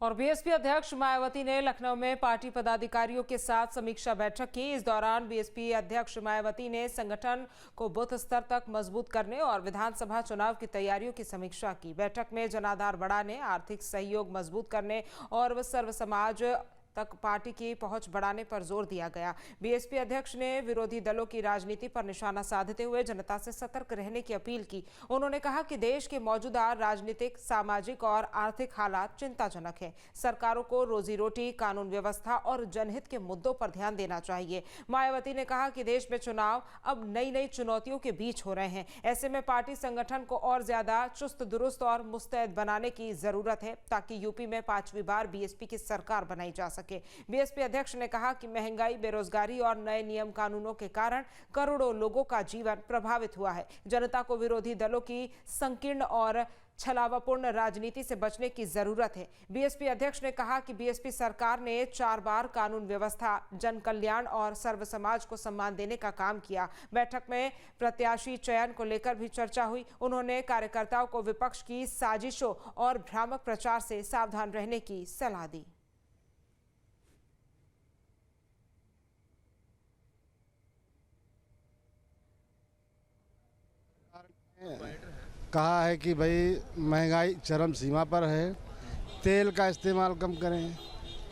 और बीएसपी अध्यक्ष मायावती ने लखनऊ में पार्टी पदाधिकारियों के साथ समीक्षा बैठक की। इस दौरान बीएसपी अध्यक्ष मायावती ने संगठन को बूथ स्तर तक मजबूत करने और विधानसभा चुनाव की तैयारियों की समीक्षा की। बैठक में जनाधार बढ़ाने, आर्थिक सहयोग मजबूत करने और सर्व समाज तक पार्टी की पहुंच बढ़ाने पर जोर दिया गया। बीएसपी अध्यक्ष ने विरोधी दलों की राजनीति पर निशाना साधते हुए जनता से सतर्क रहने की अपील की। उन्होंने कहा कि देश के मौजूदा राजनीतिक, सामाजिक और आर्थिक हालात चिंताजनक हैं। सरकारों को रोजी रोटी, कानून व्यवस्था और जनहित के मुद्दों पर ध्यान देना चाहिए। मायावती ने कहा कि देश में चुनाव अब नई नई चुनौतियों के बीच हो रहे हैं। ऐसे में पार्टी संगठन को और ज्यादा चुस्त दुरुस्त और मुस्तैद बनाने की जरूरत है ताकि यूपी में 5वीं बार बीएसपी की सरकार बनाई जा सके। बीएसपी अध्यक्ष ने कहा कि महंगाई, बेरोजगारी और नए नियम कानूनों के कारण करोड़ों लोगों का जीवन प्रभावित हुआ है। जनता को विरोधी दलों की संकीर्ण और छलावापूर्ण राजनीति से बचने की जरूरत है। बीएसपी अध्यक्ष ने कहा कि बीएसपी सरकार ने 4 बार कानून व्यवस्था, जन कल्याण और सर्व समाज को सम्मान देने का काम किया। बैठक में प्रत्याशी चयन को लेकर भी चर्चा हुई। उन्होंने कार्यकर्ताओं को विपक्ष की साजिशों और भ्रामक प्रचार से सावधान रहने की सलाह दी। कहा है कि भाई महंगाई चरम सीमा पर है, तेल का इस्तेमाल कम करें,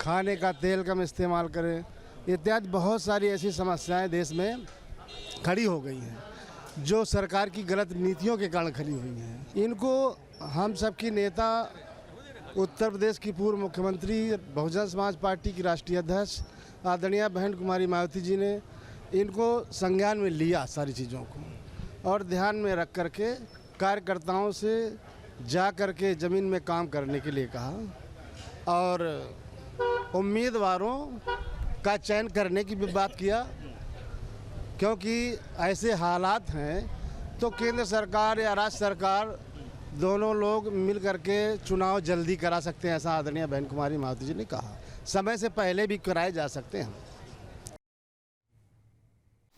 खाने का तेल कम इस्तेमाल करें, इत्यादि बहुत सारी ऐसी समस्याएं देश में खड़ी हो गई हैं जो सरकार की गलत नीतियों के कारण खड़ी हुई हैं। इनको हम सबकी नेता, उत्तर प्रदेश की पूर्व मुख्यमंत्री, बहुजन समाज पार्टी की राष्ट्रीय अध्यक्ष आदरणीय बहन कुमारी मायावती जी ने इनको संज्ञान में लिया, सारी चीज़ों को, और ध्यान में रख करके कार्यकर्ताओं से जा करके ज़मीन में काम करने के लिए कहा और उम्मीदवारों का चयन करने की भी बात किया, क्योंकि ऐसे हालात हैं तो केंद्र सरकार या राज्य सरकार दोनों लोग मिल करके चुनाव जल्दी करा सकते हैं, ऐसा आदरणीय बहन कुमारी मायावती जी ने कहा। समय से पहले भी कराए जा सकते हैं।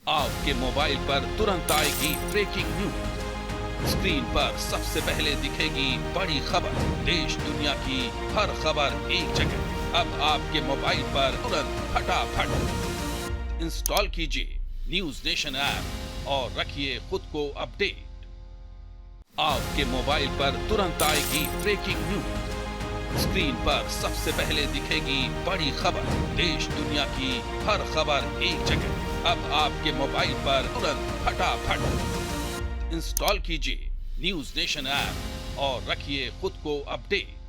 आपके मोबाइल पर तुरंत आएगी ब्रेकिंग न्यूज। स्क्रीन पर सबसे पहले दिखेगी बड़ी खबर। देश दुनिया की हर खबर एक जगह। अब आपके मोबाइल पर तुरंत फटाफट इंस्टॉल कीजिए न्यूज नेशन ऐप और रखिए खुद को अपडेट। आपके मोबाइल पर तुरंत आएगी ब्रेकिंग न्यूज। स्क्रीन पर सबसे पहले दिखेगी बड़ी खबर। देश दुनिया की हर खबर एक जगह। अब आपके मोबाइल पर तुरंत फटाफट इंस्टॉल कीजिए न्यूज नेशन ऐप और रखिए खुद को अपडेट।